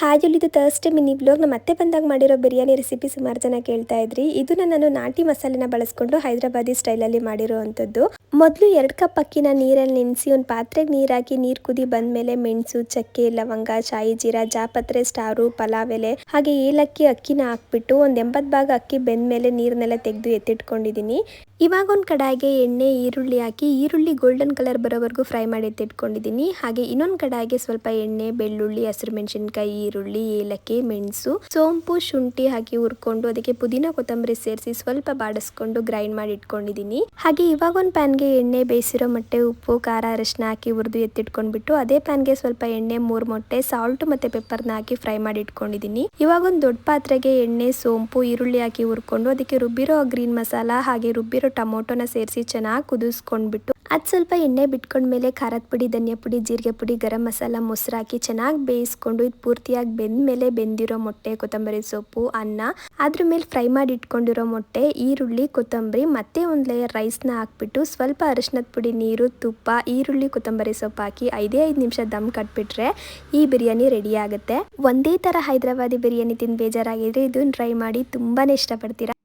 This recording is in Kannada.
ಹಾಗೆ ಇದು ಥರ್ಸ್ಡೇ ಮಿನಿ ಬ್ಲಾಗ್. ನಮ್ಮ ಮತ್ತೆ ಬಂದಾಗ ಮಾಡಿರೋ ಬಿರಿಯಾನಿ ರೆಸಿಪಿ ಸುಮಾರು ಜನ ಕೇಳ್ತಾ ಇದ್ರಿ. ಇದನ್ನ ನಾನು ನಾಟಿ ಮಸಾಲೆನ ಬಳಸ್ಕೊಂಡು ಹೈದರಾಬಾದಿ ಸ್ಟೈಲಲ್ಲಿ ಮಾಡಿರೋ ಅಂಥದ್ದು. ಮೊದಲು 2 ಕಪ್ ಅಕ್ಕಿನ ನೀರಲ್ಲಿ ನೆನೆಸಿ ಒಂದು ಪಾತ್ರೆಗೆ ನೀರು ಹಾಕಿ ನೀರು ಕುದಿ ಬಂದಮೇಲೆ ಮೆಣಸು, ಚಕ್ಕೆ, ಲವಂಗ, ಶಾಯಿ ಜೀರಾ, ಜಾಪತ್ರೆ, ಸ್ಟಾರು, ಪಲಾವ್ ಎಲೆ ಹಾಗೆ ಏಲಕ್ಕಿ ಅಕ್ಕಿನ ಹಾಕ್ಬಿಟ್ಟು ಒಂದು 80 ಭಾಗ ಅಕ್ಕಿ ಬೆಂದಮೇಲೆ ನೀರನ್ನೆಲ್ಲ ತೆಗೆದು ಎತ್ತಿಟ್ಕೊಂಡಿದ್ದೀನಿ. ಇವಾಗ ಒಂದು ಕಡಾಯಿಗೆ ಎಣ್ಣೆ, ಈರುಳ್ಳಿ ಹಾಕಿ ಈರುಳ್ಳಿ ಗೋಲ್ಡನ್ ಕಲರ್ ಬರೋವರೆಗೂ ಫ್ರೈ ಮಾಡಿ ಎತ್ತಿಟ್ಕೊಂಡಿದ್ದೀನಿ. ಹಾಗೆ ಇನ್ನೊಂದು ಕಡಾಯಿಗೆ ಸ್ವಲ್ಪ ಎಣ್ಣೆ, ಬೆಳ್ಳುಳ್ಳಿ, ಹಸಿರು ಮೆಣಸಿನಕಾಯಿ, ಈರುಳ್ಳಿ, ಏಲಕ್ಕಿ, ಮೆಣಸು, ಸೋಂಪು, ಶುಂಠಿ ಹಾಕಿ ಹುರ್ಕೊಂಡು ಅದಕ್ಕೆ ಪುದೀನ ಕೊತ್ತಂಬರಿ ಸೇರಿಸಿ ಸ್ವಲ್ಪ ಬಾಡಿಸ್ಕೊಂಡು ಗ್ರೈಂಡ್ ಮಾಡಿ ಇಟ್ಕೊಂಡಿದ್ದೀನಿ. ಹಾಗೆ ಇವಾಗ ಒಂದು ಪ್ಯಾನ್ಗೆ ಎಣ್ಣೆ, ಬೇಯಿಸಿರೋ ಮೊಟ್ಟೆ, ಉಪ್ಪು, ಖಾರ, ಅರಿಶಿನ ಹಾಕಿ ಹುರಿದು ಎತ್ತಿಟ್ಕೊಂಡ್ಬಿಟ್ಟು ಅದೇ ಪ್ಯಾನ್ಗೆ ಸ್ವಲ್ಪ ಎಣ್ಣೆ, 3 ಮೊಟ್ಟೆ, ಸಾಲ್ಟ್ ಮತ್ತೆ ಪೆಪ್ಪರ್ನ ಹಾಕಿ ಫ್ರೈ ಮಾಡಿ ಇಟ್ಕೊಂಡಿದ್ದೀನಿ. ಇವಾಗ ಒಂದು ದೊಡ್ಡ ಪಾತ್ರೆಗೆ ಎಣ್ಣೆ, ಸೋಂಪು, ಈರುಳ್ಳಿ ಹಾಕಿ ಹುರ್ಕೊಂಡು ಅದಕ್ಕೆ ರುಬ್ಬಿರೋ ಗ್ರೀನ್ ಮಸಾಲ ಹಾಗೆ ರುಬ್ಬಿರೋ ಟೊಮೊಟೊನ ಸೇರಿಸಿ ಚೆನ್ನಾಗಿ ಕುದಿಸ್ಕೊಂಡ್ಬಿಟ್ಟು ಅದು ಸ್ವಲ್ಪ ಎಣ್ಣೆ ಬಿಟ್ಕೊಂಡ್ಮೇಲೆ ಖಾರದ ಪುಡಿ, ಧನಿಯಾ ಪುಡಿ, ಜೀರಿಗೆ ಪುಡಿ, ಗರಂ ಮಸಾಲ, ಮೊಸರು ಹಾಕಿ ಚೆನ್ನಾಗಿ ಬೇಯಿಸ್ಕೊಂಡು ಇದು ಪೂರ್ತಿಯಾಗಿ ಬೆಂದ್ಮೇಲೆ ಬೆಂದಿರೋ ಮೊಟ್ಟೆ, ಕೊತ್ತಂಬರಿ ಸೊಪ್ಪು, ಅನ್ನ, ಅದ್ರ ಮೇಲೆ ಫ್ರೈ ಮಾಡಿ ಇಟ್ಕೊಂಡಿರೋ ಮೊಟ್ಟೆ, ಈರುಳ್ಳಿ, ಕೊತ್ತಂಬರಿ ಮತ್ತೆ ಒಂದು ಲೇಯರ್ ರೈಸ್ನ ಹಾಕ್ಬಿಟ್ಟು ಸ್ವಲ್ಪ ಅರಿಶಿನದ ಪುಡಿ, ನೀರು, ತುಪ್ಪ, ಈರುಳ್ಳಿ, ಕೊತ್ತಂಬರಿ ಸೊಪ್ಪು ಹಾಕಿ 5 ನಿಮಿಷ ದಮ್ ಕಟ್ಬಿಟ್ರೆ ಈ ಬಿರಿಯಾನಿ ರೆಡಿ ಆಗುತ್ತೆ. ಒಂದೇ ಥರ ಹೈದರಾಬಾದಿ ಬಿರಿಯಾನಿ ತಿಂದು ಬೇಜಾರಾಗಿದ್ರೆ ಇದನ್ನ ಟ್ರೈ ಮಾಡಿ, ತುಂಬಾನೇ ಇಷ್ಟಪಡ್ತೀರಾ.